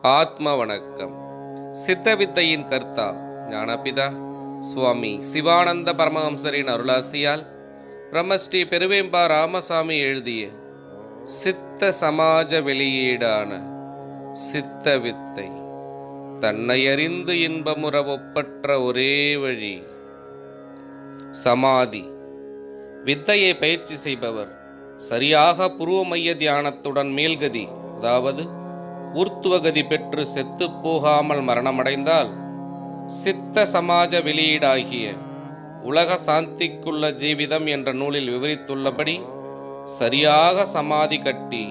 ஆத்ம வணக்கம். சித்தவித்தையின் கர்த்தா ஞானபிதா சுவாமி சிவானந்த பரமஹம்சரின் அருளாசியால் பிரம்மஸ்ரீ பெருவேம்பா ராமசாமி எழுதிய சித்த சமாஜ வெளியீடான சித்தவித்தை தன்னை அறிந்து இன்பமுற ஒப்பற்ற ஒரே வழி சமாதி. வித்தையை பயிற்சி செய்பவர் சரியாக புருவ மைய தியானத்துடன் மேல்கதி, அதாவது ஊர்த்துவகதி பெற்று செத்து போகாமல் மரணமடைந்தால் சித்த சமாஜ வெளியீடாகிய உலக சாந்திக்குள்ள ஜீவிதம் என்ற நூலில் விவரித்துள்ளபடி சரியாக சமாதி கட்டி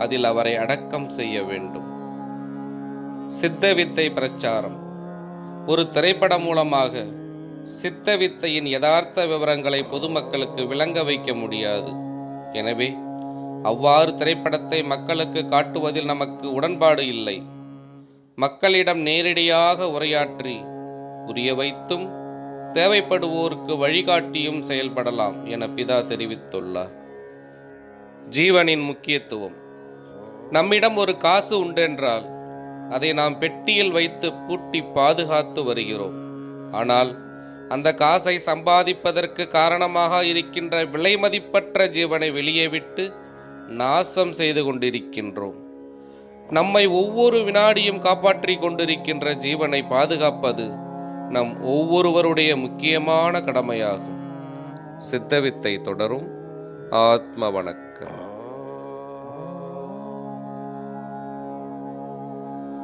அதில் அவரை அடக்கம் செய்ய வேண்டும். சித்தவித்தை பிரச்சாரம். ஒரு திரைப்படம் மூலமாக சித்தவித்தையின் யதார்த்த விவரங்களை பொதுமக்களுக்கு விளங்க வைக்க முடியாது. எனவே அவ்வாறு திரைப்படத்தை மக்களுக்கு காட்டுவதில் நமக்கு உடன்பாடு இல்லை. மக்களிடம் நேரடியாக உரையாற்றி புரிய வைத்தும் தேவைப்படுவோருக்கு வழிகாட்டியும் செயல்படலாம் என பிதா தெரிவித்துள்ளார். ஜீவனின் முக்கியத்துவம். நம்மிடம் ஒரு காசு உண்டென்றால் அதை நாம் பெட்டியில் வைத்து பூட்டி பாதுகாத்து வருகிறோம். ஆனால் அந்த காசை சம்பாதிப்பதற்கு காரணமாக இருக்கின்ற விலை மதிப்பற்ற ஜீவனை வெளியே விட்டு நாசம் செய்து கொண்டிருக்கின்றோம். நம்மை ஒவ்வொரு வினாடியும் காப்பாற்றி கொண்டிருக்கின்ற ஜீவனை பாதுகாப்பது நம் ஒவ்வொருவருடைய முக்கியமான கடமையாகும். சித்தவித்தை தொடரும். ஆத்ம வணக்கம்.